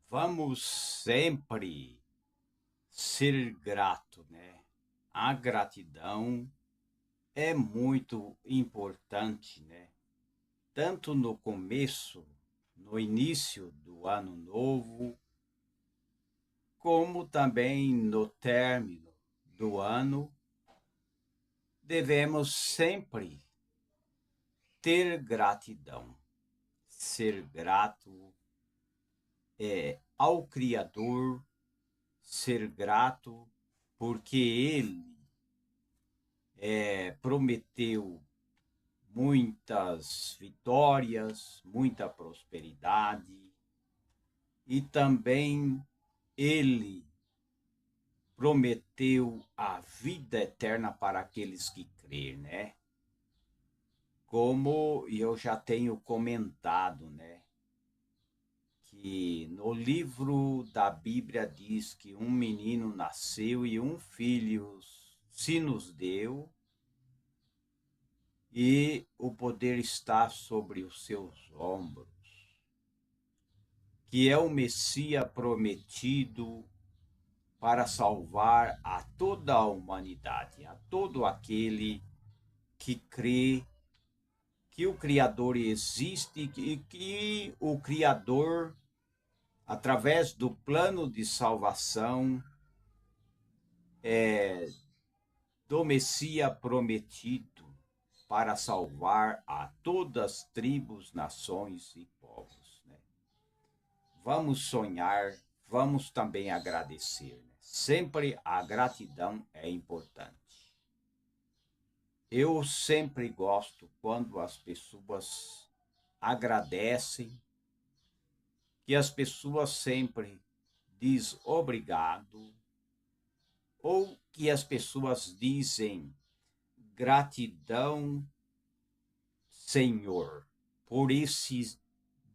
Vamos sempre ser grato, né? A gratidão é muito importante, né? Tanto no começo, no início do ano novo, como também no término do ano, devemos sempre ter gratidão, ser grato ao Criador, ser grato porque Ele prometeu muitas vitórias, muita prosperidade e também ele prometeu a vida eterna para aqueles que crêem, né? Como eu já tenho comentado, né? Que no livro da Bíblia diz que um menino nasceu e um filho se nos deu, e o poder está sobre os seus ombros, que é o Messias prometido para salvar a toda a humanidade, a todo aquele que crê que o Criador existe e que o Criador, através do plano de salvação do Messias prometido, para salvar a todas as tribos, nações e povos, né? Vamos sonhar, vamos também agradecer, né? Sempre a gratidão é importante. Eu sempre gosto quando as pessoas agradecem, que as pessoas sempre diz obrigado, ou que as pessoas dizem gratidão, Senhor, por esse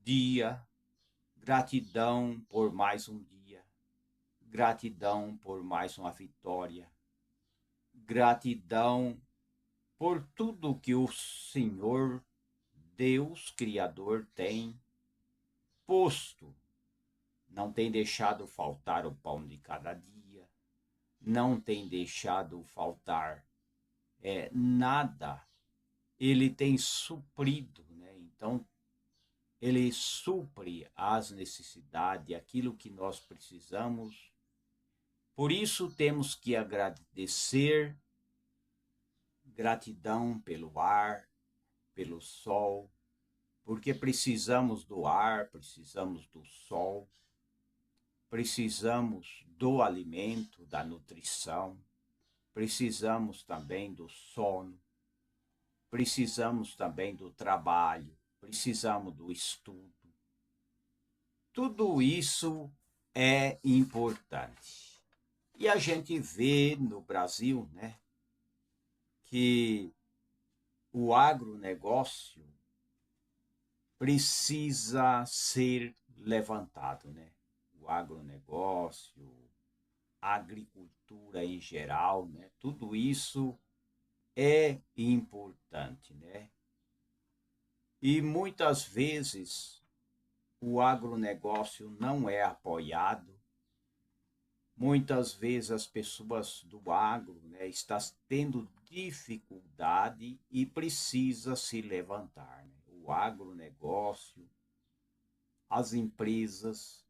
dia, gratidão por mais um dia, gratidão por mais uma vitória, gratidão por tudo que o Senhor, Deus Criador, tem posto. Não tem deixado faltar o pão de cada dia, não tem deixado faltar nada. Ele tem suprido, né? Então, ele supre as necessidades, aquilo que nós precisamos. Por isso, temos que agradecer, gratidão pelo ar, pelo sol, porque precisamos do ar, precisamos do sol, precisamos do alimento, da nutrição, precisamos também do sono, precisamos também do trabalho, precisamos do estudo. Tudo isso é importante. E a gente vê no Brasil, né, que o agronegócio precisa ser levantado, né? O agronegócio, a agricultura em geral, né? Tudo isso é importante, né? E muitas vezes o agronegócio não é apoiado. Muitas vezes as pessoas do agro, né, estão tendo dificuldade e precisa se levantar, né? O agronegócio, as empresas.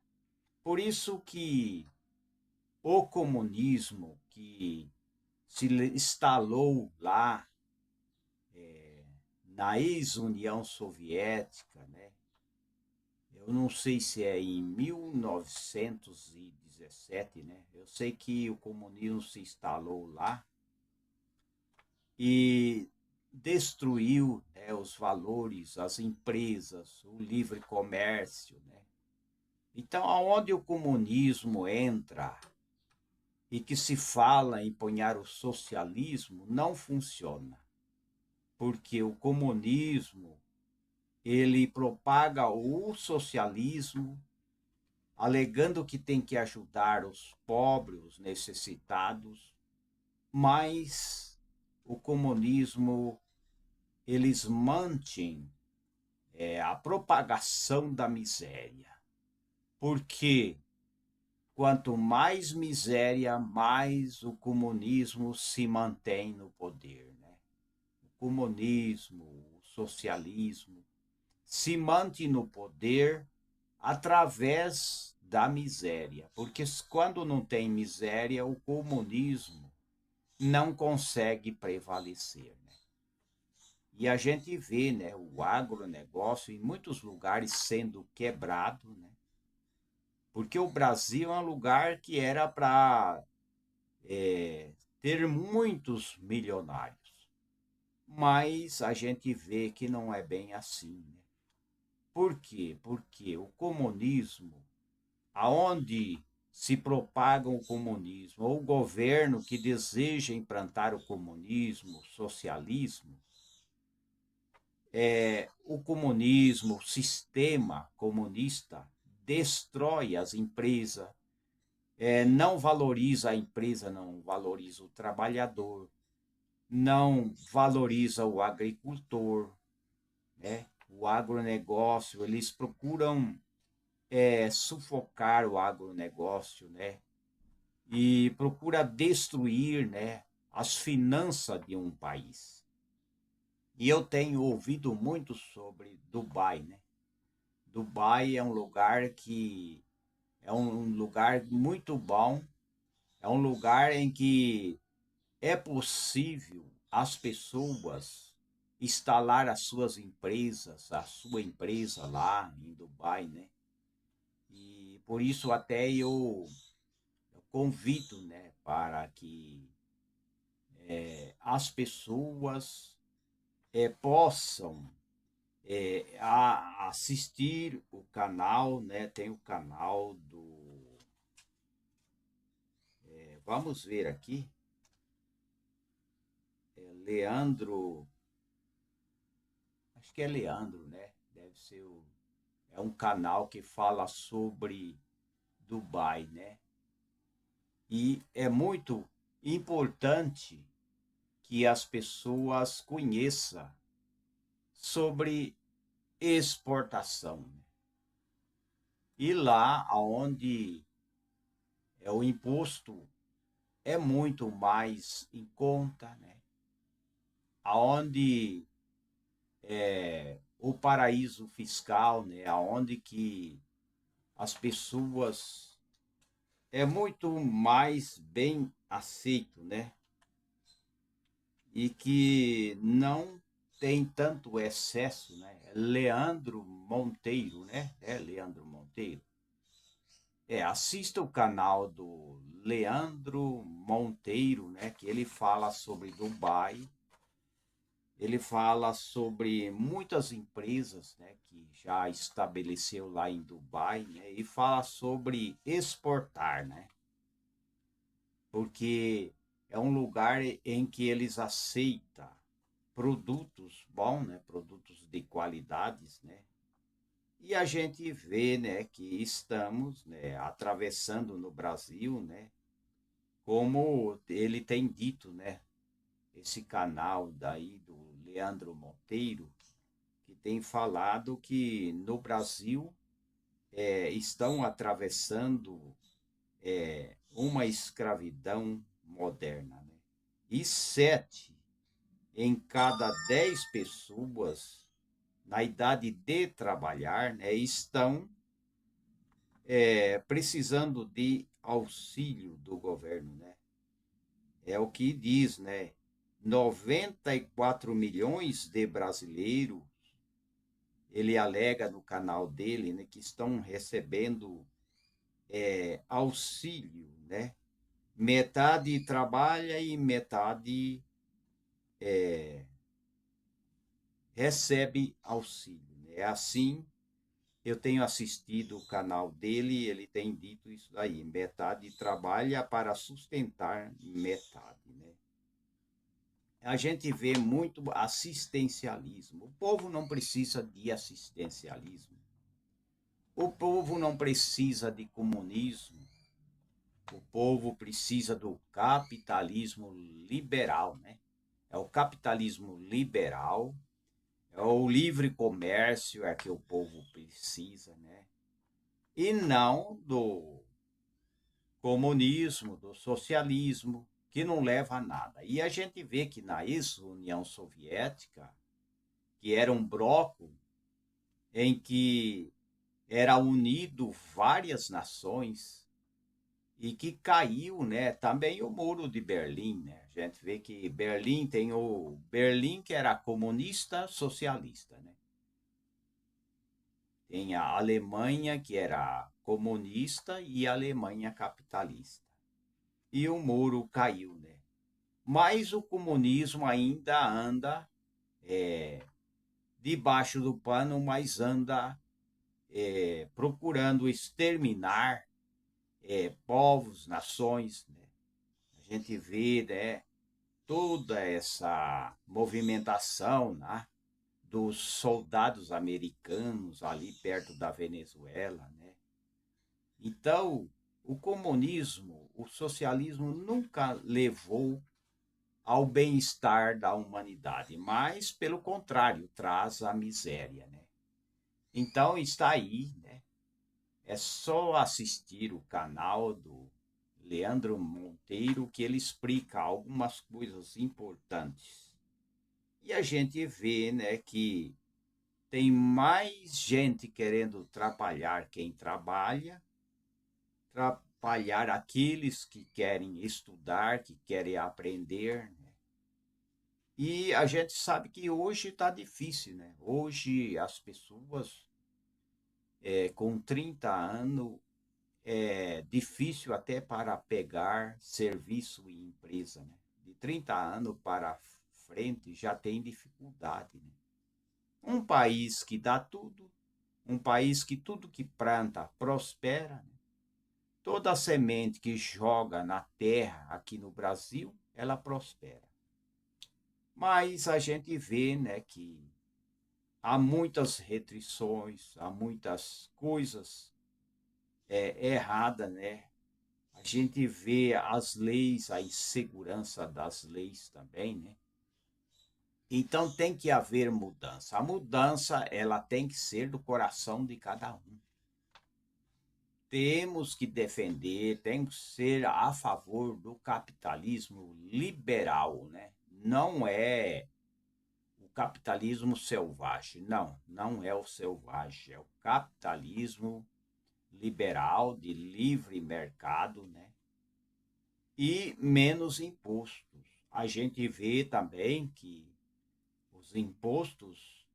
Por isso que o comunismo que se instalou lá na ex-União Soviética, né? Eu não sei se é em 1917, né? Eu sei que o comunismo se instalou lá e destruiu, né, os valores, as empresas, o livre comércio, né? Então, aonde o comunismo entra e que se fala em empunhar o socialismo, não funciona, porque o comunismo ele propaga o socialismo, alegando que tem que ajudar os pobres, os necessitados, mas o comunismo eles mantêm a propagação da miséria. Porque quanto mais miséria, mais o comunismo se mantém no poder, né? O comunismo, o socialismo se mantém no poder através da miséria, porque quando não tem miséria, o comunismo não consegue prevalecer, né? E a gente vê, né, o agronegócio em muitos lugares sendo quebrado, né? Porque o Brasil é um lugar que era para ter muitos milionários. Mas a gente vê que não é bem assim, né? Por quê? Porque o comunismo, aonde se propaga o comunismo, ou o governo que deseja implantar o comunismo, o socialismo, o comunismo, o sistema comunista, destrói as empresas, não valoriza a empresa, não valoriza o trabalhador, não valoriza o agricultor, né? O agronegócio, eles procuram sufocar o agronegócio, né? E procura destruir, né, as finanças de um país. E eu tenho ouvido muito sobre Dubai, né? Dubai é um lugar que é um lugar muito bom, é um lugar em que é possível as pessoas instalar as suas empresas, a sua empresa lá em Dubai, né? E por isso até eu convido, né, para que as pessoas possam assistir o canal, né? Tem o canal do. Vamos ver aqui. Leandro. Acho que é Leandro, né? Deve ser o. É um canal que fala sobre Dubai, né? E é muito importante que as pessoas conheçam sobre exportação, né? E lá onde o imposto é muito mais em conta, né? Aonde o paraíso fiscal, né? Aonde que as pessoas é muito mais bem aceito, né? E que não tem tanto excesso, né? Leandro Monteiro, né? É Leandro Monteiro. Assista o canal do Leandro Monteiro, né? Que ele fala sobre Dubai. Ele fala sobre muitas empresas, né, que já estabeleceu lá em Dubai, né, e fala sobre exportar, né, porque é um lugar em que eles aceitam produtos bons, né, produtos de qualidades, né, e a gente vê, né, que estamos, né, atravessando no Brasil, né, como ele tem dito, né, esse canal daí do Leandro Monteiro, que tem falado que no Brasil estão atravessando uma escravidão moderna, né? E 7 em cada 10 pessoas na idade de trabalhar, né, estão precisando de auxílio do governo, né? É o que diz, né? 94 milhões de brasileiros, ele alega no canal dele, né, que estão recebendo auxílio, né? Metade trabalha e metade recebe auxílio, né? É assim, eu tenho assistido o canal dele, ele tem dito isso aí, metade trabalha para sustentar metade, né? A gente vê muito assistencialismo. O povo não precisa de assistencialismo. O povo não precisa de comunismo. O povo precisa do capitalismo liberal, né? É o capitalismo liberal, é o livre comércio é que o povo precisa, né? e não do comunismo, do socialismo, que não leva a nada. E a gente vê que na ex-União Soviética, que era um bloco em que era unido várias nações e que caiu, né, também o Muro de Berlim, né? A gente vê que Berlim tem o Berlim que era comunista socialista, né? Tem a Alemanha que era comunista e a Alemanha capitalista. E o muro caiu, né? Mas o comunismo ainda anda debaixo do pano, mas anda procurando exterminar povos, nações, né? A gente vê, né, toda essa movimentação, né, dos soldados americanos ali perto da Venezuela, né? Então, o comunismo, o socialismo nunca levou ao bem-estar da humanidade, mas, pelo contrário, traz a miséria, né? Então, está aí, né? É só assistir o canal do Leandro Monteiro que ele explica algumas coisas importantes. E a gente vê, né, que tem mais gente querendo atrapalhar quem trabalha, atrapalhar aqueles que querem estudar, que querem aprender, né? E a gente sabe que hoje está difícil, né? Hoje as pessoas com 30 anos é difícil até para pegar serviço em empresa, né? De 30 anos para frente já tem dificuldade, né? Um país que dá tudo, um país que tudo que planta prospera, né? Toda semente que joga na terra aqui no Brasil, ela prospera. Mas a gente vê, né, que há muitas restrições, há muitas coisas erradas, né? A gente vê as leis, a insegurança das leis também, né? Então tem que haver mudança. A mudança, ela tem que ser do coração de cada um. Temos que defender, temos que ser a favor do capitalismo liberal, né? Não é o capitalismo selvagem, não, não é o selvagem, é o capitalismo liberal de livre mercado, né? E menos impostos. A gente vê também que os impostos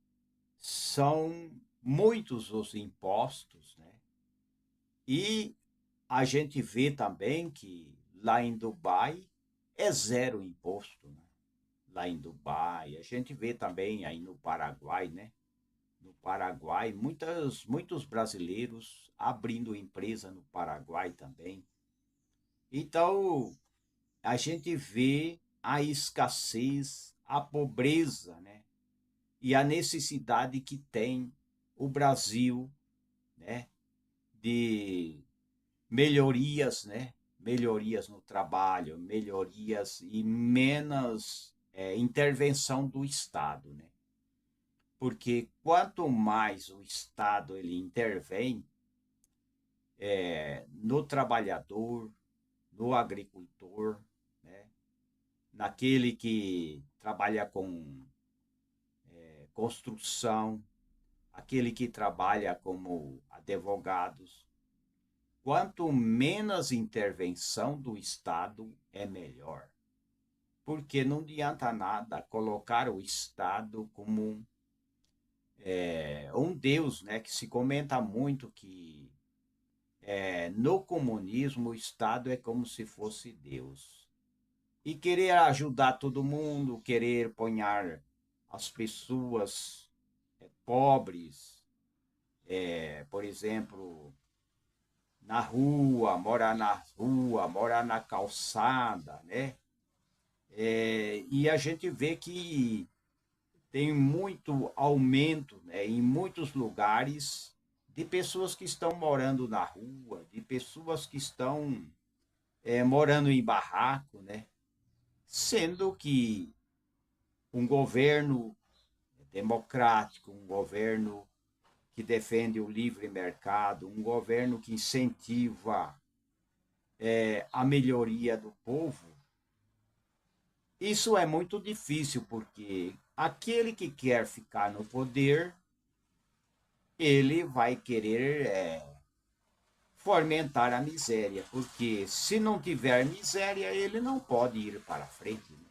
são muitos os impostos, né? E a gente vê também que lá em Dubai é zero imposto, né? Lá em Dubai, a gente vê também aí no Paraguai, né? No Paraguai, muitos brasileiros abrindo empresa no Paraguai também. Então, a gente vê a escassez, a pobreza, né? E a necessidade que tem o Brasil, né? De melhorias, né? Melhorias no trabalho, melhorias e menos intervenção do Estado, né? Porque quanto mais o Estado ele intervém no trabalhador, no agricultor, né? Naquele que trabalha com construção, aquele que trabalha como advogados, quanto menos intervenção do Estado é melhor. Porque não adianta nada colocar o Estado como um Deus, né? Que se comenta muito que no comunismo o Estado é como se fosse Deus. E querer ajudar todo mundo, querer ponhar as pessoas pobres, por exemplo, na rua, morar na calçada, né? E a gente vê que tem muito aumento, né, em muitos lugares de pessoas que estão morando na rua, de pessoas que estão morando em barraco, né? Sendo que um governo democrático, um governo que defende o livre mercado, um governo que incentiva a melhoria do povo, isso é muito difícil, porque aquele que quer ficar no poder, ele vai querer fomentar a miséria, porque se não tiver miséria, ele não pode ir para frente. Né?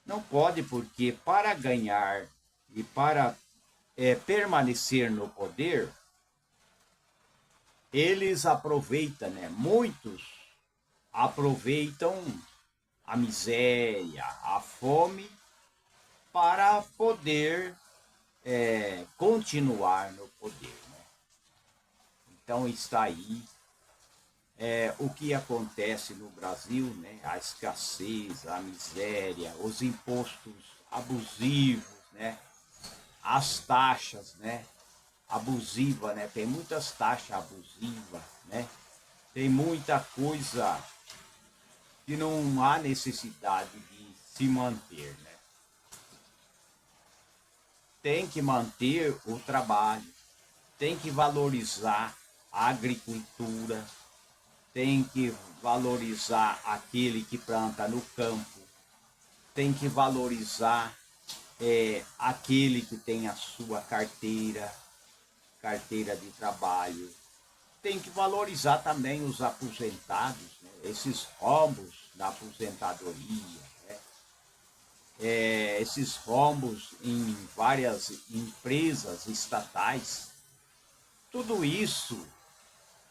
Não pode, porque para ganhar e para permanecer no poder, eles aproveitam, né? Muitos aproveitam a miséria, a fome, para poder continuar no poder. Né? Então está aí o que acontece no Brasil, né? A escassez, a miséria, os impostos abusivos, né? As taxas, né? Abusiva, né? Tem muitas taxas abusivas, né? Tem muita coisa que não há necessidade de se manter, né? Tem que manter o trabalho, tem que valorizar a agricultura, tem que valorizar aquele que planta no campo, tem que valorizar aquele que tem a sua carteira de trabalho, tem que valorizar também os aposentados, né? Esses rombos da aposentadoria, né? Esses rombos em várias empresas estatais, tudo isso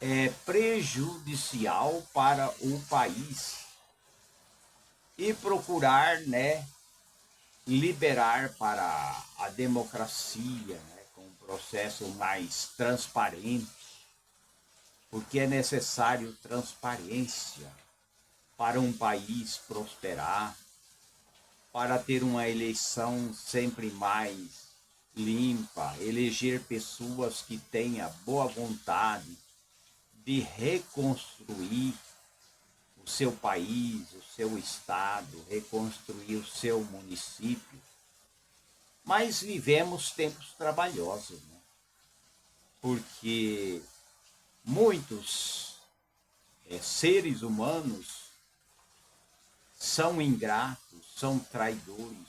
é prejudicial para o país e procurar, né, liberar para a democracia, né, com um processo mais transparente, porque é necessário transparência para um país prosperar, para ter uma eleição sempre mais limpa, eleger pessoas que tenham boa vontade de reconstruir o seu país, o seu estado, reconstruir o seu município. Mas vivemos tempos trabalhosos, né? Porque muitos seres humanos são ingratos, são traidores,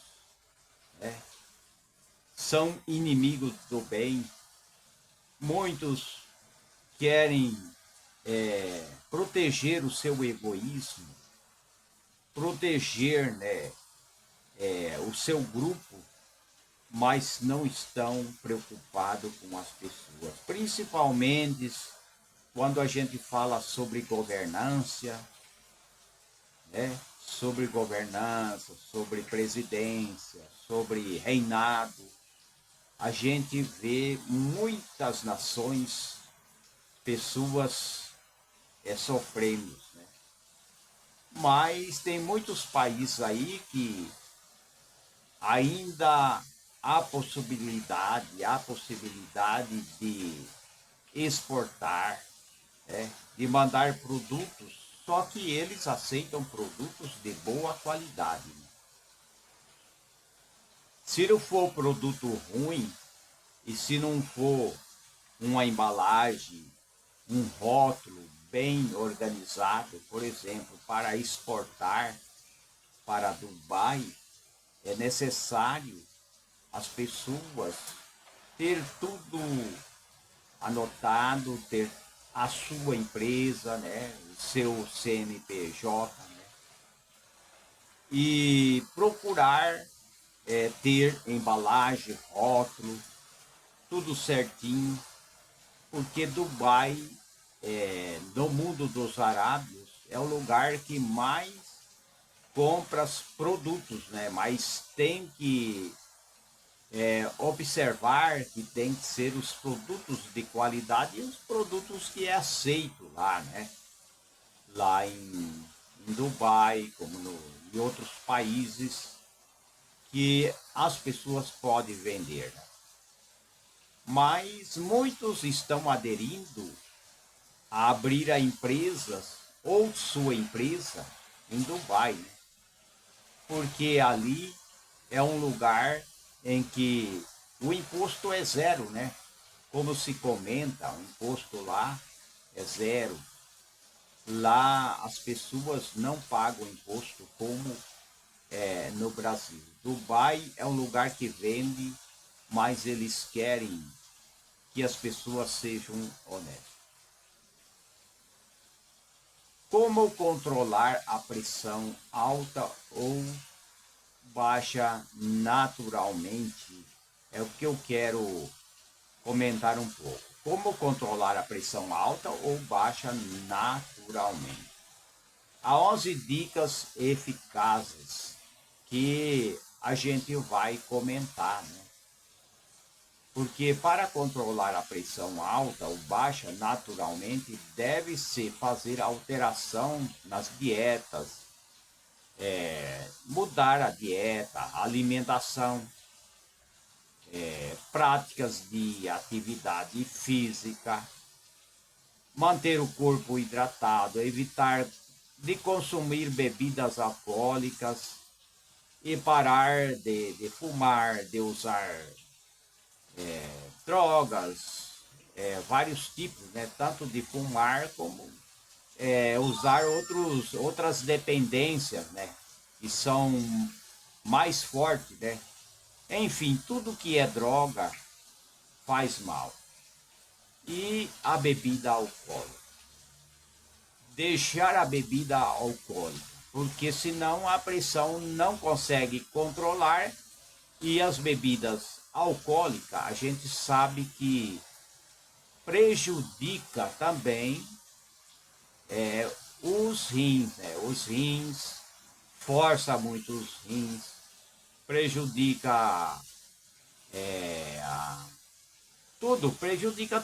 né? São inimigos do bem. Muitos querem proteger o seu egoísmo, proteger, né, o seu grupo, mas não estão preocupados com as pessoas. Principalmente quando a gente fala sobre governança, né, sobre presidência, sobre reinado, a gente vê muitas nações, pessoas sofrendo, né? Mas tem muitos países aí que ainda há possibilidade de exportar, né? De mandar produtos, só que eles aceitam produtos de boa qualidade. Né? Se não for produto ruim, e se não for uma embalagem, um rótulo bem organizado, por exemplo, para exportar para Dubai, é necessário as pessoas ter tudo anotado, ter a sua empresa, né, o seu CNPJ, né, e procurar ter embalagem, rótulo, tudo certinho, porque Dubai, no mundo dos arábios, é o lugar que mais compra produtos, né? Mas tem que observar que tem que ser os produtos de qualidade e os produtos que é aceito lá, né? Lá em Dubai, como em outros países que as pessoas podem vender. Né? Mas muitos estão aderindo a abrir a empresas ou sua empresa em Dubai, né? Porque ali é um lugar em que o imposto é zero, né? como se comenta, o imposto lá é zero. Lá as pessoas não pagam imposto como no Brasil. Dubai é um lugar que vende, mas eles querem que as pessoas sejam honestas. Como controlar a pressão alta ou baixa naturalmente? É o que eu quero comentar um pouco. Como controlar a pressão alta ou baixa naturalmente? Há 11 dicas eficazes que a gente vai comentar, né? Porque para controlar a pressão alta ou baixa naturalmente deve-se fazer alteração nas dietas, mudar a dieta, a alimentação, práticas de atividade física, manter o corpo hidratado, evitar de consumir bebidas alcoólicas e parar de fumar, de usar drogas, vários tipos, né? Tanto de fumar como usar outras dependências, né? Que são mais fortes, né? Enfim, tudo que é droga faz mal. E a bebida alcoólica. Deixar a bebida alcoólica, porque senão a pressão não consegue controlar e as bebidas alcoólicas a gente sabe que prejudica também os rins, né? Os rins, força muito os rins, prejudica tudo, prejudica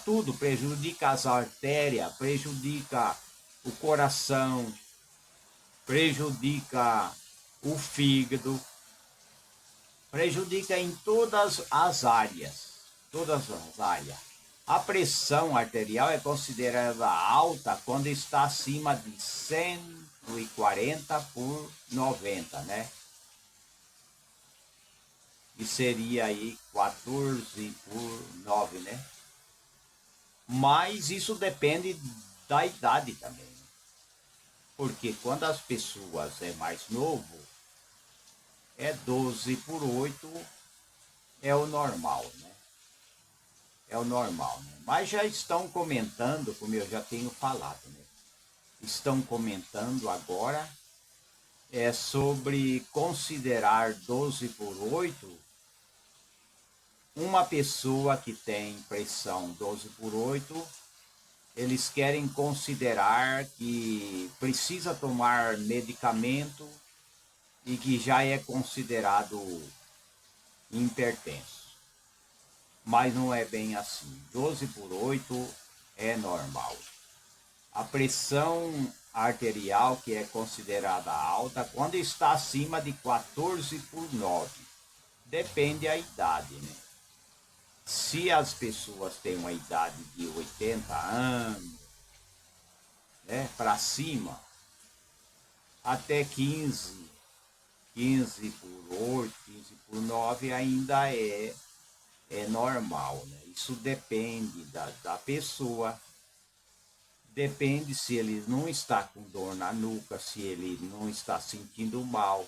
as artérias, prejudica o coração, prejudica o fígado, prejudica em todas as áreas. A pressão arterial é considerada alta quando está acima de 140 por 90, né? E seria aí 14 por 9, né? Mas isso depende da idade também. Porque quando as pessoas é mais novo, é 12 por 8, é o normal, né? É o normal, né? Mas já estão comentando, como eu já tenho falado, né? Estão comentando agora sobre considerar 12 por 8 uma pessoa que tem pressão 12 por 8, eles querem considerar que precisa tomar medicamento e que já é considerado hipertenso. Mas não é bem assim. 12 por 8 é normal. A pressão arterial, que é considerada alta, quando está acima de 14 por 9. Depende da idade, né? Se as pessoas têm uma idade de 80 anos, né, para cima, até 15 por 8, 15 por 9 ainda é normal, né? Isso depende da pessoa, depende se ele não está com dor na nuca, se ele não está sentindo mal.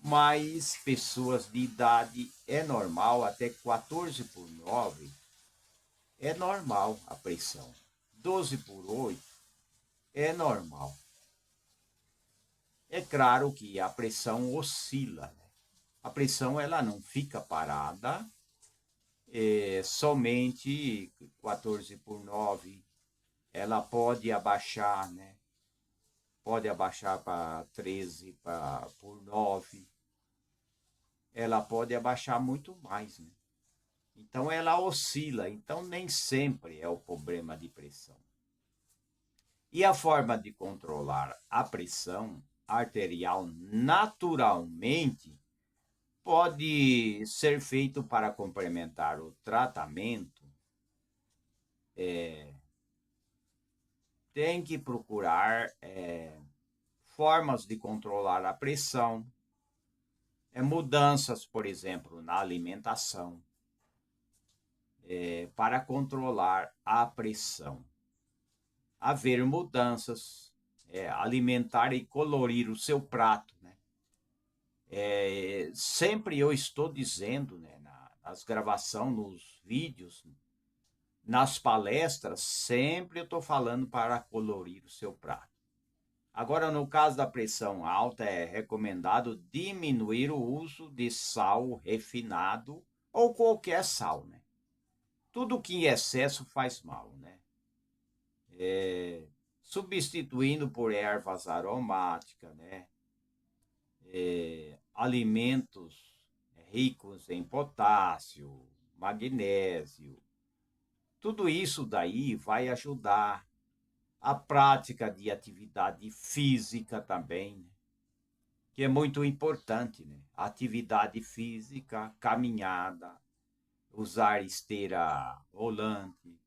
Mas pessoas de idade é normal, até 14 por 9 é normal a pressão. 12 por 8 é normal. É claro que a pressão oscila, né? A pressão ela não fica parada, somente 14 por 9. Ela pode abaixar, né? Pode abaixar para 13 por 9. Ela pode abaixar muito mais, né? Então ela oscila, então nem sempre é o problema de pressão. E a forma de controlar a pressão arterial naturalmente pode ser feito para complementar o tratamento. Tem que procurar formas de controlar a pressão, mudanças, por exemplo, na alimentação, para controlar a pressão. Haver mudanças, alimentar e colorir o seu prato, né? Sempre eu estou dizendo, né, nas gravações, nos vídeos, nas palestras, sempre eu estou falando para colorir o seu prato. Agora, no caso da pressão alta, é recomendado diminuir o uso de sal refinado ou qualquer sal, né? Tudo que em excesso faz mal, né? Substituindo por ervas aromáticas, né? Alimentos ricos em potássio, magnésio. Tudo isso daí vai ajudar a prática de atividade física também, né? Que é muito importante, né? Atividade física, caminhada, usar esteira rolante,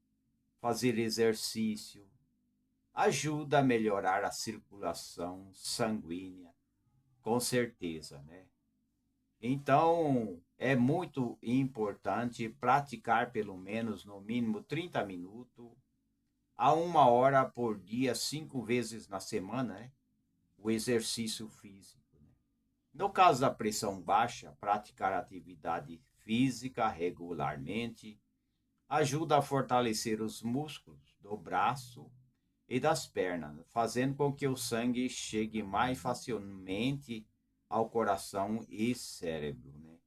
fazer exercício, ajuda a melhorar a circulação sanguínea, com certeza, né? Então, é muito importante praticar pelo menos, no mínimo, 30 minutos a 1 hora por dia, 5 vezes na semana, né? O exercício físico. No caso da pressão baixa, praticar atividade física regularmente ajuda a fortalecer os músculos do braço e das pernas, fazendo com que o sangue chegue mais facilmente ao coração e cérebro, né?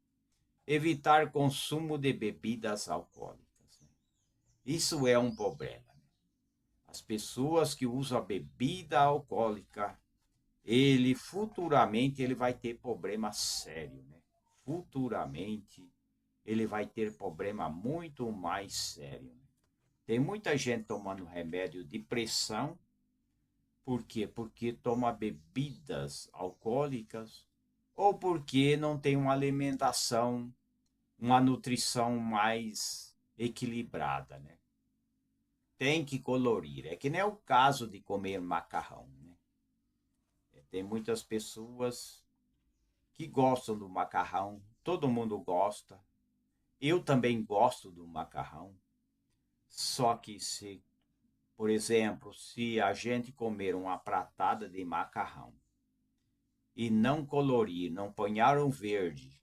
Evitar consumo de bebidas alcoólicas, né? Isso é um problema, né? As pessoas que usam a bebida alcoólica, ele futuramente ele vai ter problema sério, né? Futuramente ele vai ter problema muito mais sério, né? Tem muita gente tomando remédio de pressão. Por quê? Porque toma bebidas alcoólicas ou porque não tem uma alimentação, uma nutrição mais equilibrada, né? Tem que colorir. É que nem o caso de comer macarrão, né? Tem muitas pessoas que gostam do macarrão, todo mundo gosta. Eu também gosto do macarrão. Só que se, por exemplo, se a gente comer uma pratada de macarrão e não colorir, não ponhar um verde,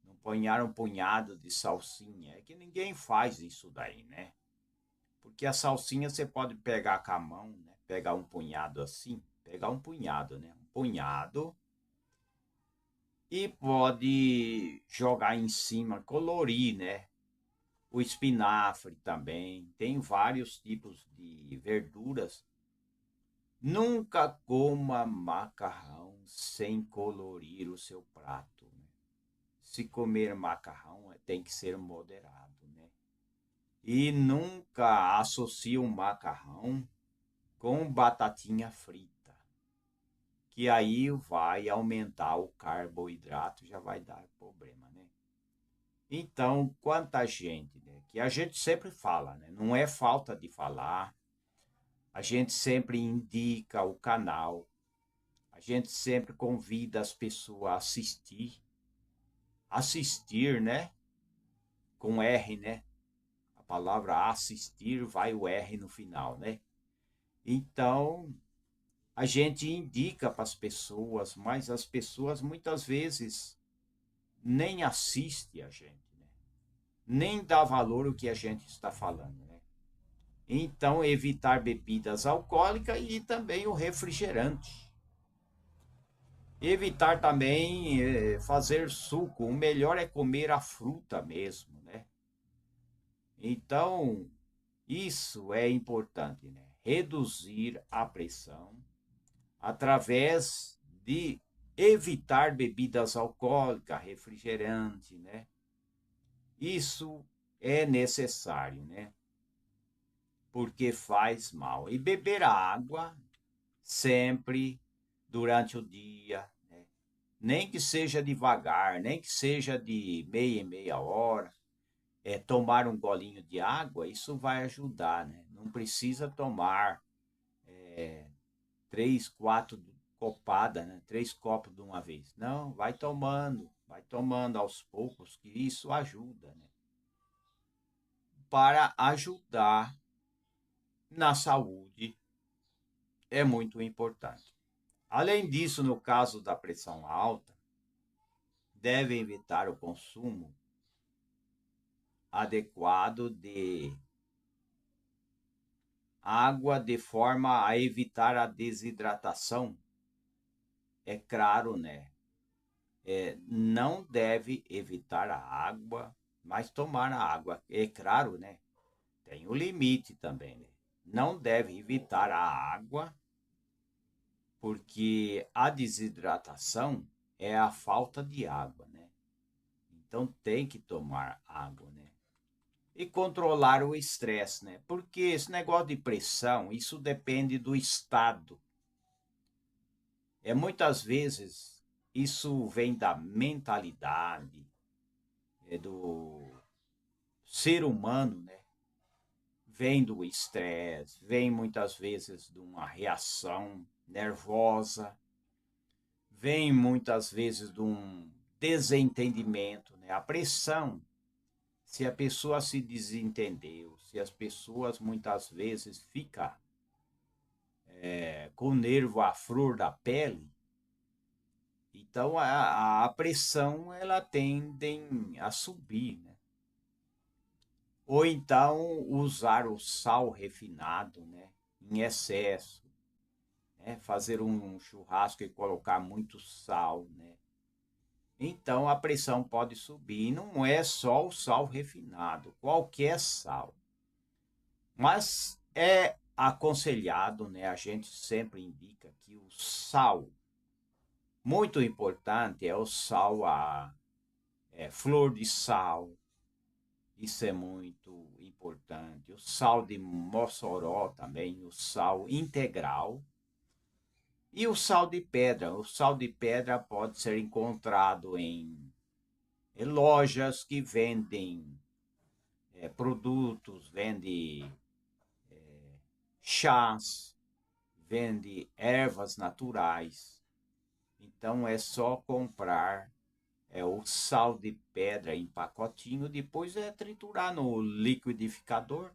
não ponhar um punhado de salsinha, é que ninguém faz isso daí, né? Porque a salsinha você pode pegar com a mão, né? Pegar um punhado assim, pegar um punhado, né? Um punhado e pode jogar em cima, colorir, né? O espinafre também, tem vários tipos de verduras. Nunca coma macarrão sem colorir o seu prato, né? Se comer macarrão, tem que ser moderado, né? E nunca associe um macarrão com batatinha frita, que aí vai aumentar o carboidrato, já vai dar problema, né? Então, quanta gente, né? Que a gente sempre fala, né? Não é falta de falar, a gente sempre indica o canal, a gente sempre convida as pessoas a assistir, né? Com R, né? A palavra assistir vai o R no final, né? Então, a gente indica para as pessoas, mas as pessoas muitas vezes nem assistem a gente, né? Nem dá valor ao que a gente está falando, né? Então, evitar bebidas alcoólicas e também o refrigerante. Evitar também fazer suco. O melhor é comer a fruta mesmo, né? Então, isso é importante, né? Reduzir a pressão através de evitar bebidas alcoólicas, refrigerante, né? Isso é necessário, né? Porque faz mal. E beber água sempre durante o dia, né? Nem que seja devagar, nem que seja de meia em meia hora, tomar um golinho de água, isso vai ajudar, né? Não precisa tomar 3, 4 copadas, né? 3 copos de uma vez. Não, vai tomando aos poucos, que isso ajuda, né? para ajudar na saúde é muito importante. Além disso, no caso da pressão alta, deve evitar o consumo adequado de água de forma a evitar a desidratação. É claro, né? Não deve evitar a água, mas tomar a água. É claro, né? Tem o limite também, né? Não deve evitar a água, porque a desidratação é a falta de água, né? Então tem que tomar água, né? E controlar o estresse, né? Porque esse negócio de pressão, isso depende do estado. Muitas vezes isso vem da mentalidade, do ser humano, né? Vem do estresse, vem muitas vezes de uma reação nervosa, vem muitas vezes de um desentendimento, né? A pressão, se a pessoa se desentendeu, se as pessoas muitas vezes ficam com o nervo à flor da pele, então a pressão ela tende a subir, né? Ou então usar o sal refinado, né? Em excesso, né? Fazer um churrasco e colocar muito sal, né? Então a pressão pode subir. E não é só o sal refinado, qualquer sal. Mas é aconselhado, né? A gente sempre indica que o sal, muito importante, é o sal, flor de sal. Isso é muito importante. O sal de Mossoró também, o sal integral. E o sal de pedra. O sal de pedra pode ser encontrado em lojas que vendem produtos, vende chás, vende ervas naturais. Então é só comprar o sal de pedra em pacotinho, depois é triturar no liquidificador.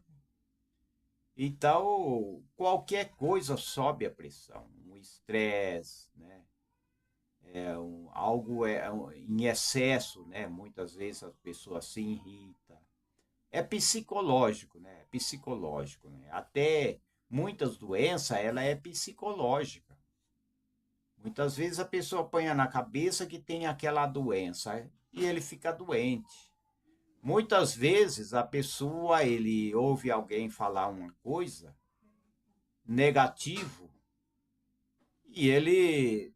Então, qualquer coisa sobe a pressão. Um estresse, né? Algo em excesso, né? Muitas vezes as pessoas se irritam. É psicológico, né? É psicológico, né? Até muitas doenças, ela é psicológica. Muitas vezes a pessoa põe na cabeça que tem aquela doença e ele fica doente. Muitas vezes a pessoa, ele ouve alguém falar uma coisa negativo e ele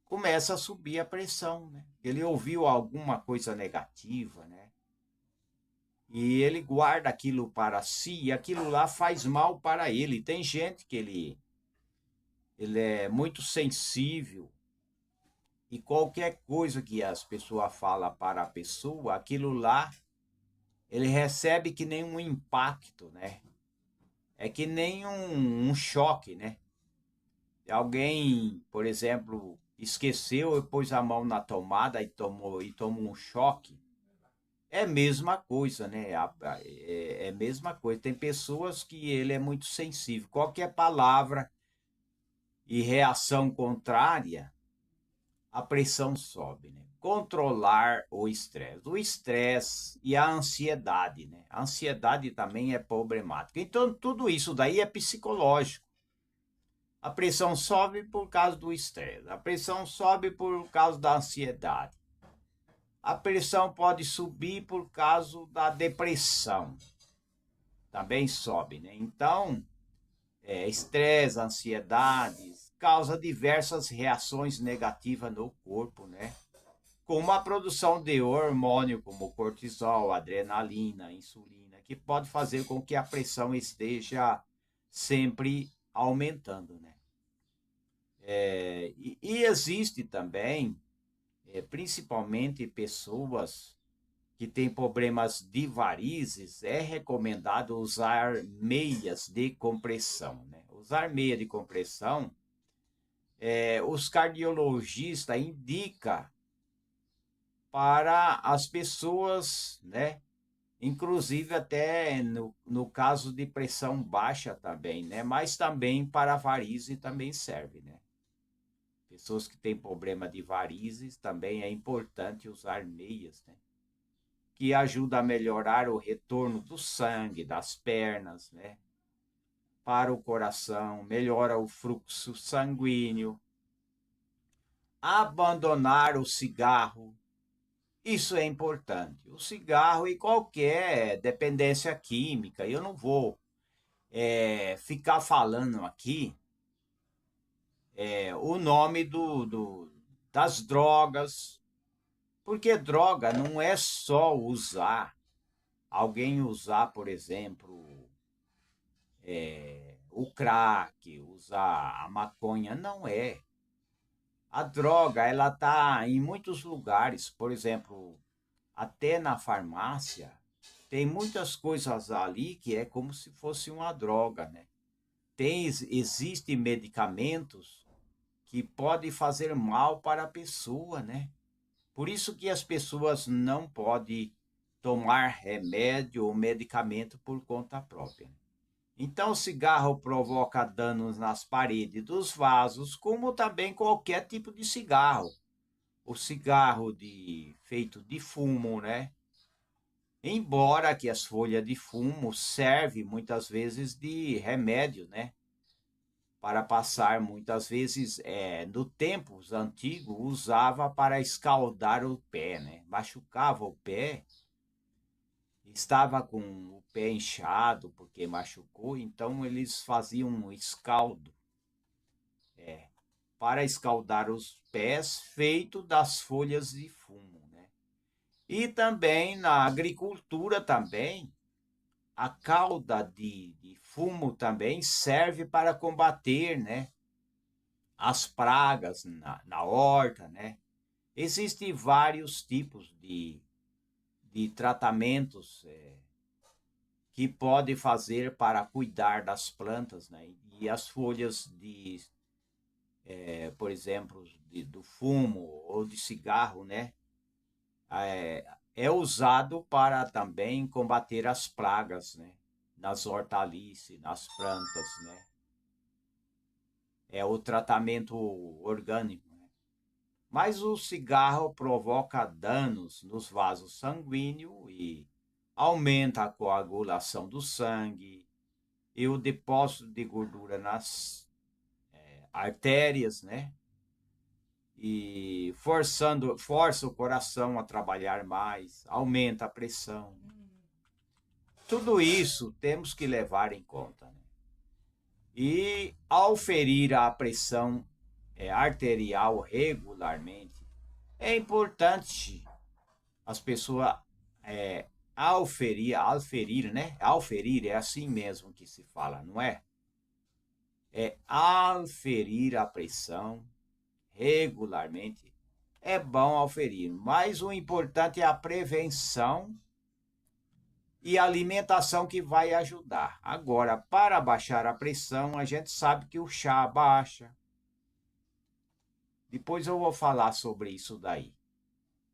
começa a subir a pressão, né? Ele ouviu alguma coisa negativa, né? E ele guarda aquilo para si e aquilo lá faz mal para ele. Tem gente que ele é muito sensível e qualquer coisa que as pessoas falam para a pessoa, aquilo lá ele recebe que nem um impacto, né? É que nem um choque, né? Alguém, por exemplo, esqueceu e pôs a mão na tomada e tomou um choque. É a mesma coisa, né? É a mesma coisa. Tem pessoas que ele é muito sensível. Qualquer palavra e reação contrária, a pressão sobe, né? Controlar o estresse. O estresse e a ansiedade, né? A ansiedade também é problemática. Então, tudo isso daí é psicológico. A pressão sobe por causa do estresse. A pressão sobe por causa da ansiedade. A pressão pode subir por causa da depressão. Também sobe, né? Então, estresse, ansiedades, causa diversas reações negativas no corpo, né? Como a produção de hormônio como cortisol, adrenalina, insulina, que pode fazer com que a pressão esteja sempre aumentando, né? E existe também, principalmente pessoas que têm problemas de varizes, é recomendado usar meias de compressão, né? Usar meia de compressão, os cardiologistas indicam para as pessoas, né, inclusive até no caso de pressão baixa também, né? Mas também para varizes também serve, né? Pessoas que têm problema de varizes também é importante usar meias, né? Que ajuda a melhorar o retorno do sangue das pernas, né? Para o coração, melhora o fluxo sanguíneo. Abandonar o cigarro, isso é importante. O cigarro e qualquer dependência química, eu não vou ficar falando aqui o nome das drogas, porque droga não é só usar. Alguém usar, por exemplo, o crack, usar a maconha, não é. A droga, ela tá em muitos lugares, por exemplo, até na farmácia, tem muitas coisas ali que é como se fosse uma droga, né? Existem medicamentos que podem fazer mal para a pessoa, né? Por isso que as pessoas não podem tomar remédio ou medicamento por conta própria. Então, o cigarro provoca danos nas paredes dos vasos, como também qualquer tipo de cigarro. O cigarro feito de fumo, né? Embora que as folhas de fumo servem muitas vezes de remédio, né? Para passar, muitas vezes, no tempos antigos, usava para escaldar o pé, né? Machucava o pé, estava com o pé inchado porque machucou, então eles faziam um escaldo para escaldar os pés feito das folhas de fumo, né? E também na agricultura também, a cauda de fumo também serve para combater, né, as pragas na horta, né? Existem vários tipos de tratamentos que pode fazer para cuidar das plantas, né? E as folhas por exemplo, do fumo ou de cigarro, né? É usado para também combater as pragas, né? Nas hortaliças, nas plantas, né? É o tratamento orgânico, né? Mas o cigarro provoca danos nos vasos sanguíneos e aumenta a coagulação do sangue e o depósito de gordura nas artérias, né? E força o coração a trabalhar mais, aumenta a pressão. Tudo isso temos que levar em conta, né? E ao ferir a pressão arterial regularmente, é importante as pessoas, ao ferir, né? Ao ferir é assim mesmo que se fala, não é? Ao ferir a pressão regularmente, é bom ao ferir, mas o importante é a prevenção e a alimentação que vai ajudar. Agora, para baixar a pressão, a gente sabe que o chá baixa. Depois eu vou falar sobre isso daí,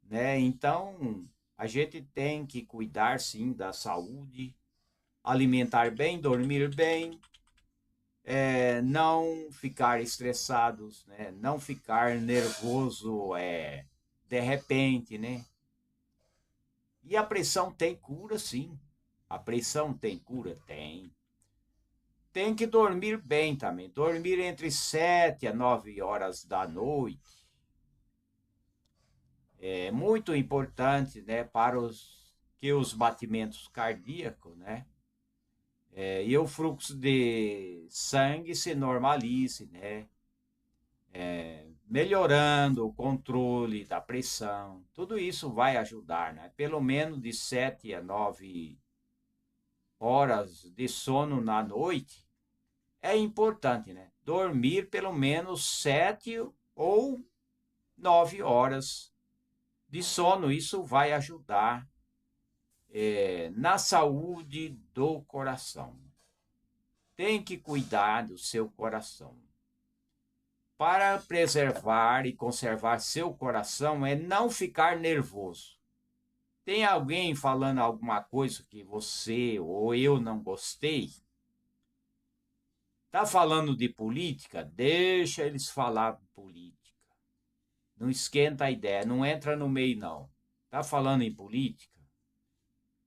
né? Então, a gente tem que cuidar sim da saúde, alimentar bem, dormir bem, não ficar estressados, né? Não ficar nervoso de repente, né? E a pressão tem cura, sim. A pressão tem cura? Tem. Tem que dormir bem também. Dormir entre 7 a 9 horas da noite é muito importante, né, para os batimentos cardíacos, né, e o fluxo de sangue se normalize, né, melhorando o controle da pressão. Tudo isso vai ajudar, né? Pelo menos de 7 a 9 horas de sono na noite é importante, né? Dormir pelo menos 7 ou 9 horas de sono. Isso vai ajudar na saúde do coração. Tem que cuidar do seu coração. Para preservar e conservar seu coração é não ficar nervoso. tem alguém falando alguma coisa que você ou eu não gostei, tá falando de política? Deixa eles falar política. Não esquenta a ideia, não entra no meio, não. Tá falando em política?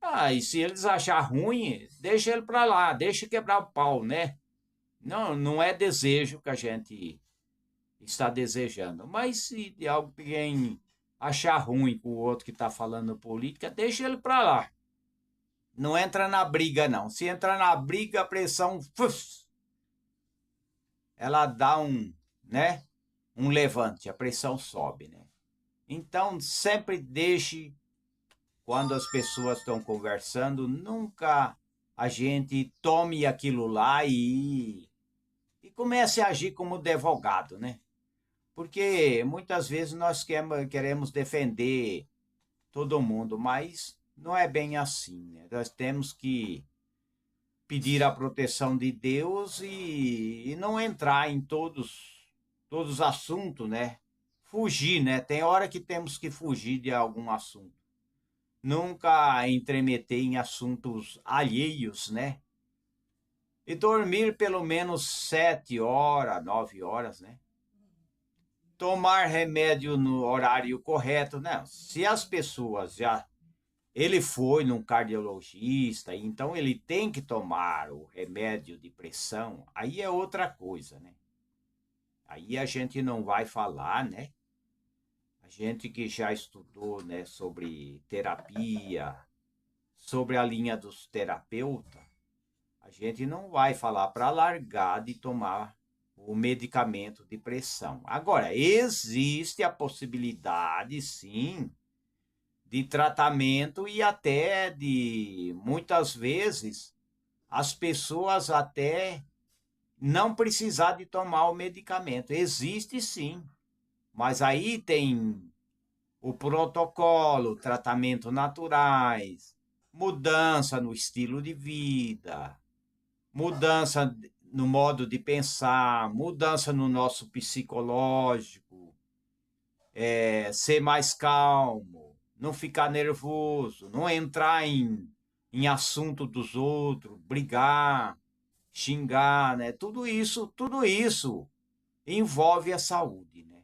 Ah, e se eles achar ruim, deixa ele para lá, deixa quebrar o pau, né? Não, não é desejo que a gente está desejando. Mas se alguém achar ruim com o outro que está falando política, deixa ele para lá. Não entra na briga, não. Se entrar na briga, a pressão, ela dá né? Um levante, a pressão sobe, né? Então, sempre deixe, quando as pessoas estão conversando, nunca a gente tome aquilo lá e comece a agir como advogado, né? Porque muitas vezes nós queremos defender todo mundo, mas não é bem assim, né? Nós temos que pedir a proteção de Deus e não entrar em todos os assuntos, né? Fugir, né? Tem hora que temos que fugir de algum assunto. Nunca entremeter em assuntos alheios, né? E dormir pelo menos 7 horas, 9 horas, né? Tomar remédio no horário correto, né? Se as pessoas já ele foi num cardiologista, então ele tem que tomar o remédio de pressão, aí é outra coisa, né? Aí a gente não vai falar, né? A gente que já estudou, né, sobre terapia, sobre a linha dos terapeutas, a gente não vai falar para largar de tomar o medicamento de pressão. Agora, existe a possibilidade, sim, de tratamento e até de, muitas vezes, as pessoas até não precisar de tomar o medicamento. Existe sim, mas aí tem o protocolo, tratamento naturais, mudança no estilo de vida, mudança no modo de pensar, mudança no nosso psicológico, ser mais calmo, não ficar nervoso, não entrar em assunto dos outros, brigar, xingar, né? Tudo isso envolve a saúde, né?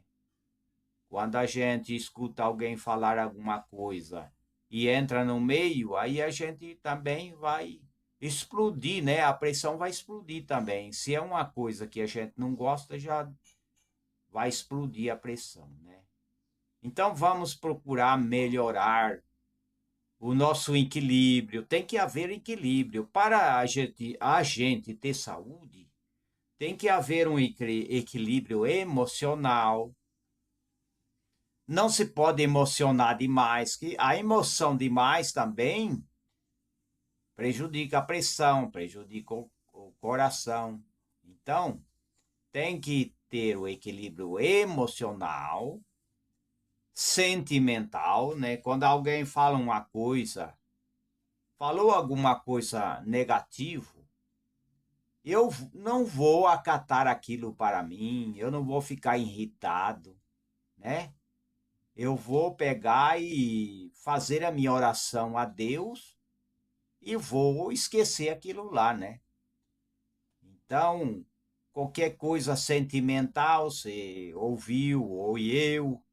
Quando a gente escuta alguém falar alguma coisa e entra no meio, aí a gente também vai explodir, né? A pressão vai explodir também. Se é uma coisa que a gente não gosta, já vai explodir a pressão, né? Então vamos procurar melhorar o nosso equilíbrio. Tem que haver equilíbrio. Para a gente ter saúde, tem que haver um equilíbrio emocional. Não se pode emocionar demais, que a emoção demais também prejudica a pressão, prejudica o coração. Então, tem que ter o equilíbrio emocional, sentimental, né? Quando alguém fala uma coisa, falou alguma coisa negativo, eu não vou acatar aquilo para mim, eu não vou ficar irritado, né? Eu vou pegar e fazer a minha oração a Deus e vou esquecer aquilo lá, né? Então, qualquer coisa sentimental, você ouviu, ou eu,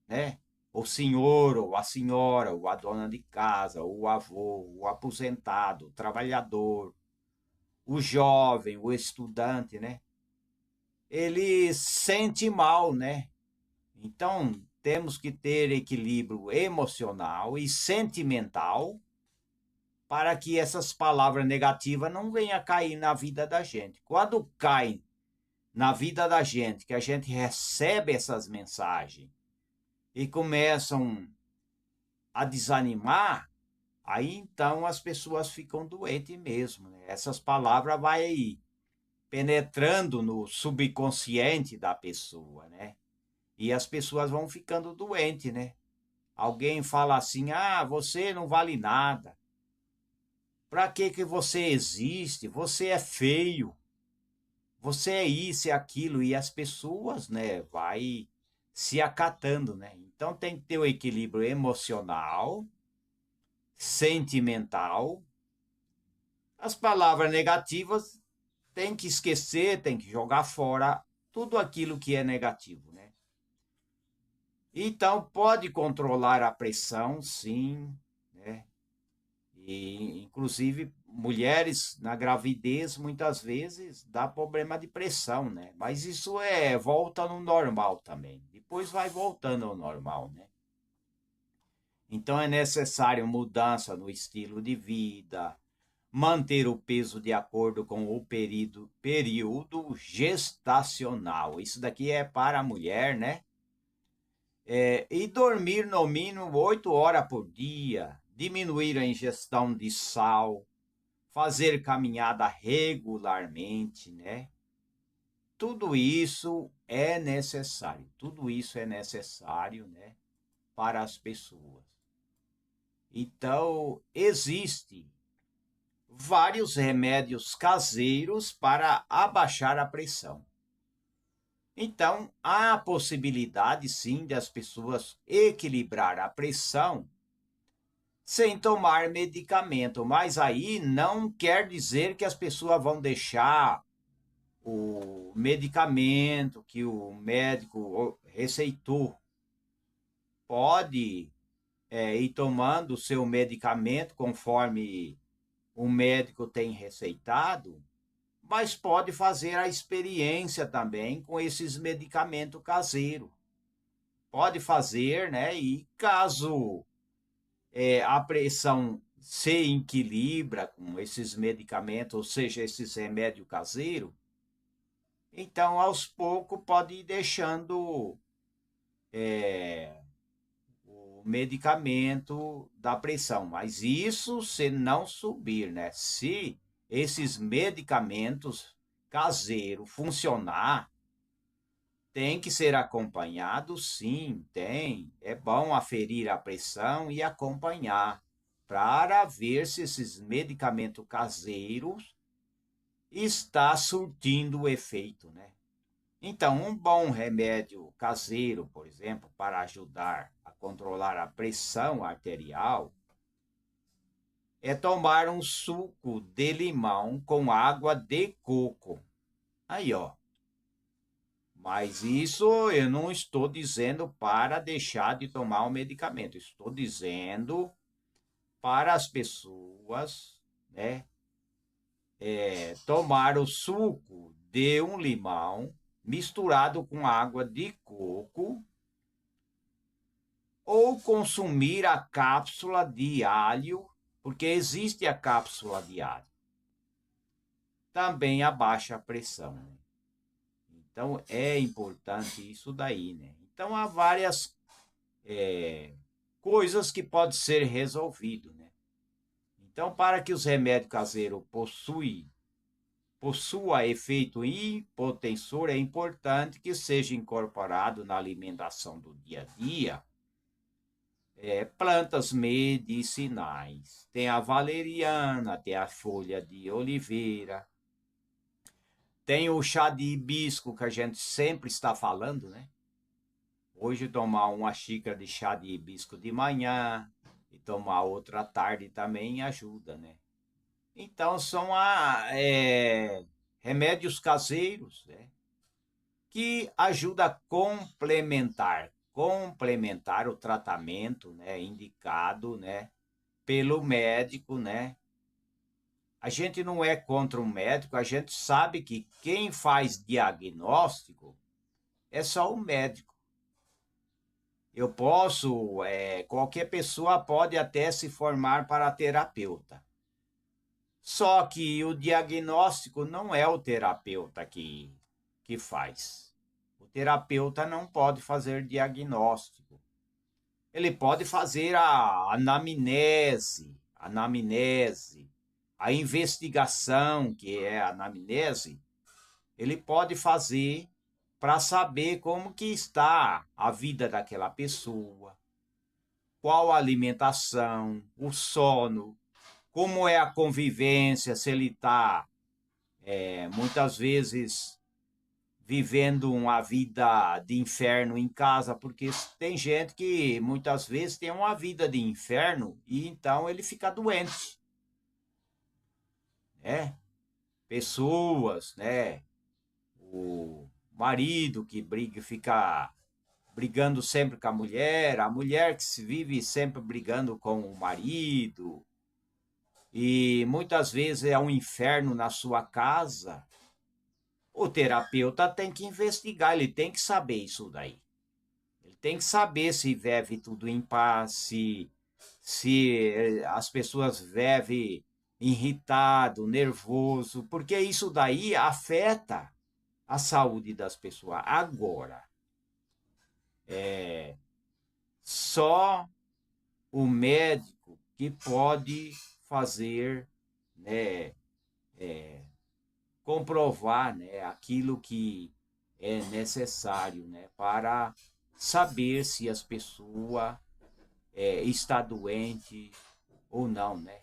né? O senhor, ou a senhora, ou a dona de casa, ou o avô, o aposentado, o trabalhador, o jovem, o estudante, né? Ele sente mal, né? Então, temos que ter equilíbrio emocional e sentimental para que essas palavras negativas não venham a cair na vida da gente. Quando cai na vida da gente, que a gente recebe essas mensagens e começam a desanimar, aí então as pessoas ficam doentes mesmo, né? Essas palavras vai penetrando no subconsciente da pessoa, né? E as pessoas vão ficando doentes, né? Alguém fala assim: "Ah, você não vale nada. Para que você existe? Você é feio. Você é isso e aquilo", e as pessoas, né, vai se acatando, né? Então tem que ter o equilíbrio emocional, sentimental. As palavras negativas tem que esquecer, tem que jogar fora tudo aquilo que é negativo, né? Então, pode controlar a pressão, sim, né? E, inclusive, mulheres na gravidez, muitas vezes, dá problema de pressão, né? Mas isso volta no normal também. Depois vai voltando ao normal, né? Então, é necessário mudança no estilo de vida, manter o peso de acordo com o período gestacional. Isso daqui é para a mulher, né? E dormir no mínimo 8 horas por dia, diminuir a ingestão de sal, fazer caminhada regularmente, né? Tudo isso é necessário, né, para as pessoas. Então, existe vários remédios caseiros para abaixar a pressão. Então, há a possibilidade, sim, de as pessoas equilibrar a pressão sem tomar medicamento, mas aí não quer dizer que as pessoas vão deixar o medicamento que o médico receitou. Pode ir tomando o seu medicamento conforme o médico tem receitado, mas pode fazer a experiência também com esses medicamentos caseiros. Pode fazer, né? E caso a pressão se equilibra com esses medicamentos, ou seja, esses remédios caseiros, então aos poucos pode ir deixando o medicamento da pressão. Mas isso se não subir, né? Se esses medicamentos caseiros funcionar, tem que ser acompanhado, sim, tem. É bom aferir a pressão e acompanhar para ver se esses medicamentos caseiros está surtindo o efeito, né? Então, um bom remédio caseiro, por exemplo, para ajudar a controlar a pressão arterial, é tomar um suco de limão com água de coco. Aí, ó. Mas isso eu não estou dizendo para deixar de tomar o medicamento. Estou dizendo para as pessoas, né, tomar o suco de um limão misturado com água de coco ou consumir a cápsula de alho, porque existe a cápsula de alho. Também abaixa a pressão, né? Então é importante isso daí, né? Então há várias coisas que podem ser resolvidas, né? Então, para que os remédios caseiros possua efeito hipotensor, é importante que seja incorporado na alimentação do dia a dia plantas medicinais. Tem a valeriana, tem a folha de oliveira, tem o chá de hibisco que a gente sempre está falando, né? Hoje tomar uma xícara de chá de hibisco de manhã e tomar outra à tarde também ajuda, né? Então são remédios caseiros, né, que ajudam a complementar o tratamento, né, indicado, né, pelo médico, né? A gente não é contra o médico, a gente sabe que quem faz diagnóstico é só o médico. Eu posso, qualquer pessoa pode até se formar para terapeuta. Só que o diagnóstico não é o terapeuta que faz. O terapeuta não pode fazer diagnóstico. Ele pode fazer a anamnese, a investigação, que é a anamnese, ele pode fazer para saber como que está a vida daquela pessoa, qual a alimentação, o sono, como é a convivência, se ele está muitas vezes vivendo uma vida de inferno em casa, porque tem gente que muitas vezes tem uma vida de inferno e então ele fica doente, né? Pessoas, né? O marido que briga, fica brigando sempre com a mulher que se vive sempre brigando com o marido, e muitas vezes é um inferno na sua casa. O terapeuta tem que investigar, ele tem que saber isso daí. Ele tem que saber se vive tudo em paz, se as pessoas vivem irritado, nervoso, porque isso daí afeta a saúde das pessoas. Agora, só o médico que pode fazer, né, comprovar, né, aquilo que é necessário, né, para saber se as pessoas está doente ou não, né?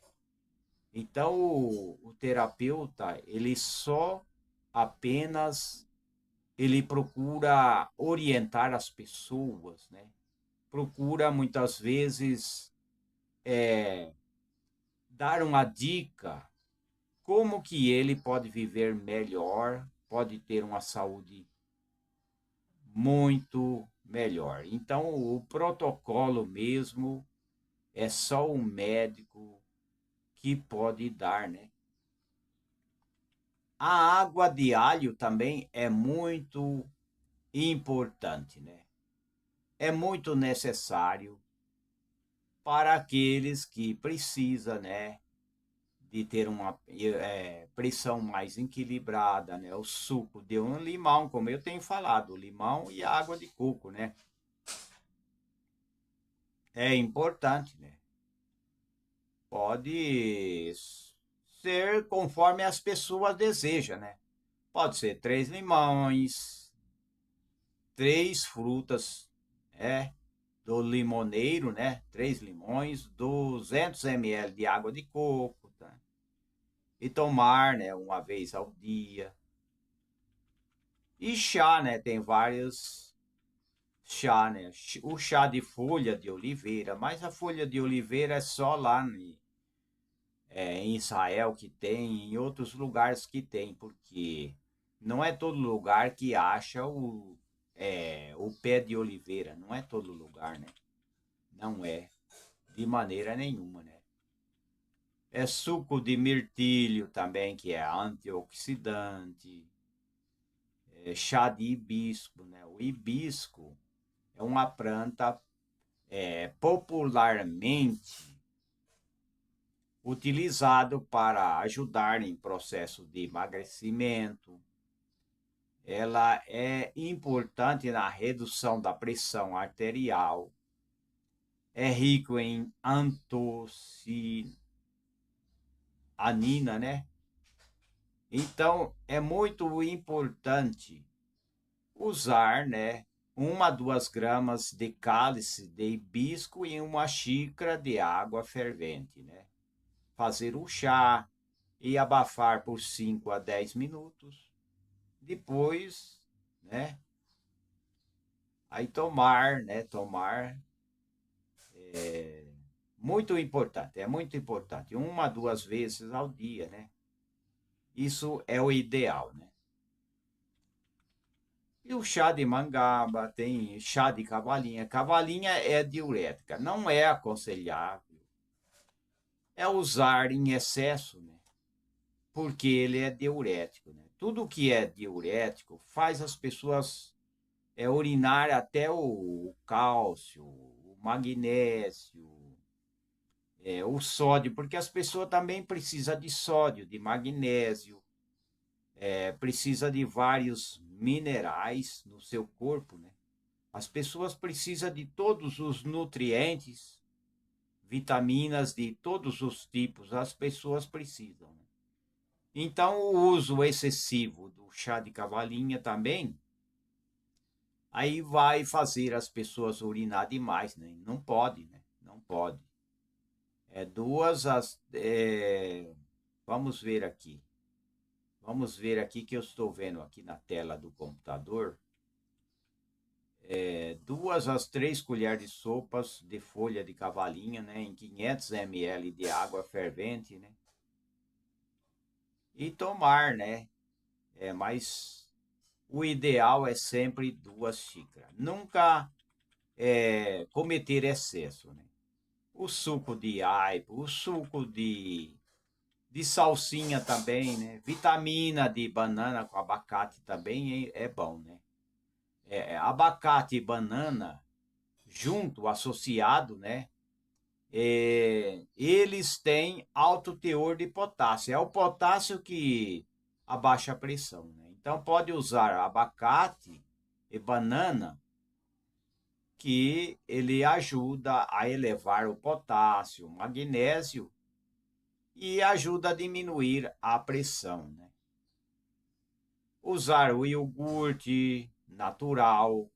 Então o terapeuta ele só apenas ele procura orientar as pessoas, né? Procura muitas vezes dar uma dica como que ele pode viver melhor, pode ter uma saúde muito melhor. Então, o protocolo mesmo é só o médico que pode dar, né? A água de alho também é muito importante, né? É muito necessário para aqueles que precisam, né, de ter uma pressão mais equilibrada, né? O suco de um limão, como eu tenho falado, o limão e a água de coco, né? É importante, né? Pode ser conforme as pessoas desejam, né? Pode ser 3 limões, 3 frutas, do limoneiro, né? 3 limões, 200 ml de água de coco, tá? E tomar, né? Uma vez ao dia. E chá, né? Tem vários chá, né? O chá de folha de oliveira, mas a folha de oliveira é só lá em Israel que tem, em outros lugares que tem, porque não é todo lugar que acha o pé de oliveira, não é todo lugar, né? Não é, de maneira nenhuma, né? É suco de mirtilho também, que é antioxidante, chá de hibisco, né? O hibisco é uma planta popularmente utilizado para ajudar em processo de emagrecimento. Ela é importante na redução da pressão arterial, é rico em antocianina, né? Então, é muito importante usar, né, 1 a 2 gramas de cálice de hibisco em uma xícara de água fervente, né? Fazer o chá e abafar por 5 a 10 minutos. Depois, né, aí tomar, né, tomar muito importante, é muito importante, 1 a 2 vezes ao dia, né? Isso é o ideal, né? E o chá de mangaba, tem chá de cavalinha. Cavalinha é diurética, não é aconselhável. É usar em excesso, né? Porque ele é diurético, né? Tudo que é diurético faz as pessoas urinar até o cálcio, o magnésio, o sódio, porque as pessoas também precisam de sódio, de magnésio, precisa de vários minerais no seu corpo, né? As pessoas precisam de todos os nutrientes, vitaminas de todos os tipos, as pessoas precisam, né? Então, o uso excessivo do chá de cavalinha também, aí vai fazer as pessoas urinar demais, né? Não pode, né? Não pode. Vamos ver aqui. Vamos ver aqui que eu estou vendo aqui na tela do computador. 2 a 3 colheres de sopas de folha de cavalinha, né, em 500 ml de água fervente, né? E tomar, né? Mas o ideal é sempre 2 xícaras. Nunca cometer excesso, né? O suco de aipo, o suco de salsinha também, né? Vitamina de banana com abacate também é bom, né? Abacate e banana junto, associado, né? Eles têm alto teor de potássio. É o potássio que abaixa a pressão, né? Então pode usar abacate e banana, que ele ajuda a elevar o potássio, o magnésio e ajuda a diminuir a pressão, né? Usar o iogurte natural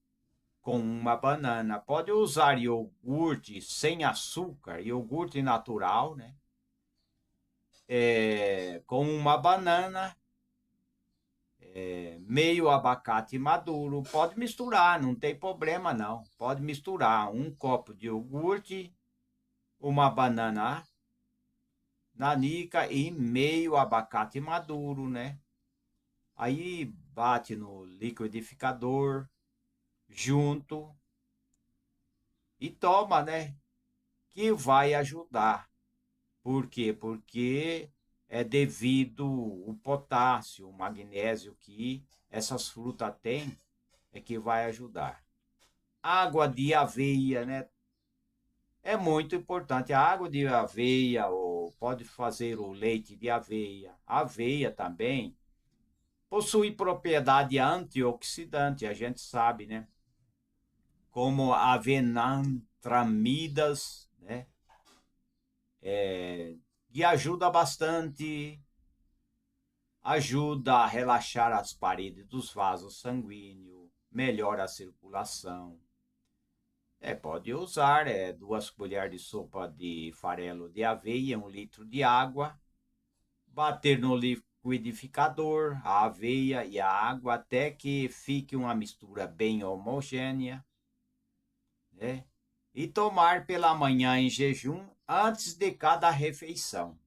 com uma banana. Pode usar iogurte sem açúcar, iogurte natural, né? Com uma banana, meio abacate maduro. Pode misturar, não tem problema não. Pode misturar um copo de iogurte, uma banana nanica e meio abacate maduro, né? Aí bate no liquidificador junto e toma, né? Que vai ajudar. Por quê? Porque é devido o potássio, o magnésio que essas frutas têm, é que vai ajudar. Água de aveia, né? É muito importante. A água de aveia, ou pode fazer o leite de aveia. A aveia também possui propriedade antioxidante, a gente sabe, né? Como avenantramidas, né? Que ajuda bastante, ajuda a relaxar as paredes dos vasos sanguíneos, melhora a circulação. Pode usar 2 colheres de sopa de farelo de aveia, 1 litro de água, bater no liquidificador a aveia e a água até que fique uma mistura bem homogênea, né? E tomar pela manhã em jejum antes de cada refeição.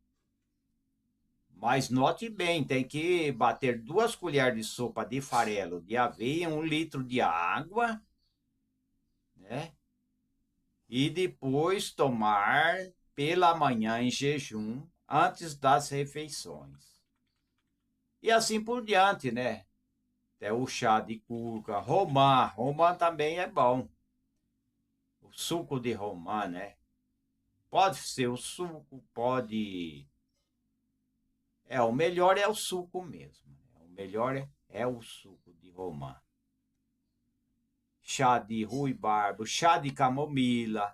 Mas note bem, tem que bater 2 colheres de sopa de farelo de aveia, 1 litro de água, né? E depois tomar pela manhã em jejum antes das refeições. E assim por diante, né? Até o chá de cúrcuma, romã. Romã também é bom. O suco de romã, né? Pode ser o suco, pode. O melhor é o suco mesmo. O melhor é o suco de romã. Chá de ruibarbo, chá de camomila.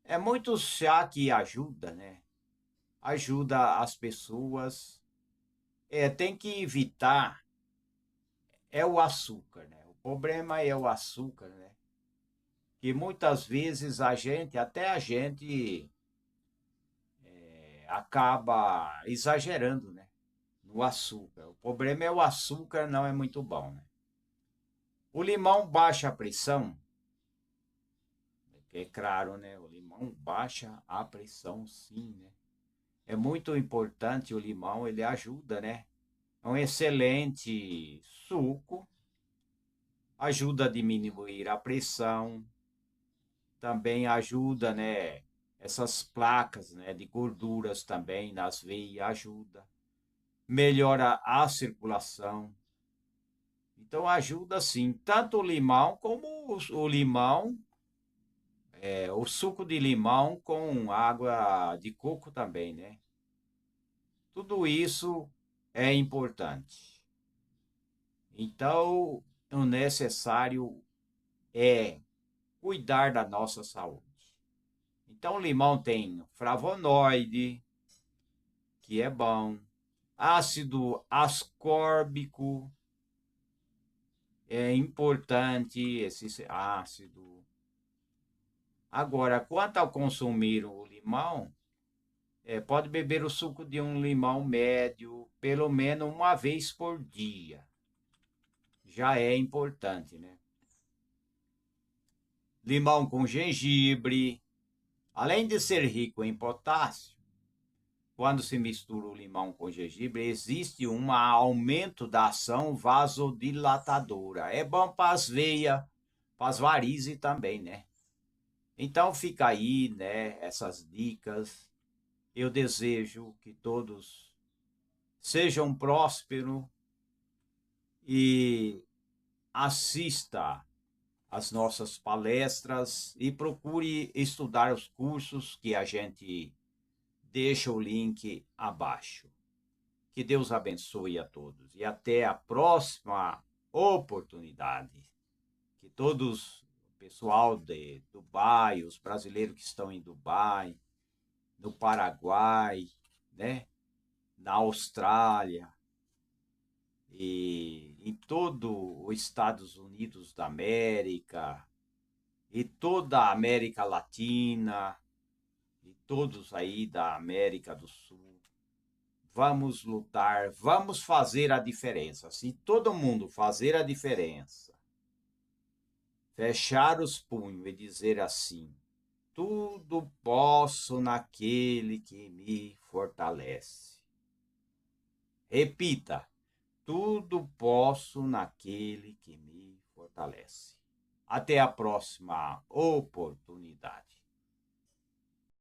É muito chá que ajuda, né? Ajuda as pessoas. Tem que evitar o açúcar, né? O problema é o açúcar, né? Que muitas vezes até a gente acaba exagerando, né? No açúcar. O problema é o açúcar, não é muito bom, né? O limão baixa a pressão. É claro, né? O limão baixa a pressão, sim, né? É muito importante o limão, ele ajuda, né? É um excelente suco, ajuda a diminuir a pressão, também ajuda, né? Essas placas, né, de gorduras também nas veias ajuda, melhora a circulação. Então ajuda sim, tanto o limão como o limão, o suco de limão com água de coco também, né? Tudo isso é importante. Então, o necessário é cuidar da nossa saúde. Então, o limão tem flavonoide, que é bom, ácido ascórbico, é importante esse ácido. Agora, quanto ao consumir o limão, Pode beber o suco de um limão médio pelo menos uma vez por dia. Já é importante, né? Limão com gengibre, além de ser rico em potássio, quando se mistura o limão com gengibre, existe um aumento da ação vasodilatadora. É bom para as veias, para as varizes também, né? Então fica aí, né, essas dicas. Eu desejo que todos sejam prósperos e assista às nossas palestras e procure estudar os cursos que a gente deixa o link abaixo. Que Deus abençoe a todos e até a próxima oportunidade. Que todos, o pessoal de Dubai, os brasileiros que estão em Dubai, no Paraguai, né, na Austrália e em todo os Estados Unidos da América e toda a América Latina e todos aí da América do Sul. Vamos lutar, vamos fazer a diferença. Se todo mundo fazer a diferença, fechar os punhos e dizer assim: tudo posso naquele que me fortalece. Repita: tudo posso naquele que me fortalece. Até a próxima oportunidade.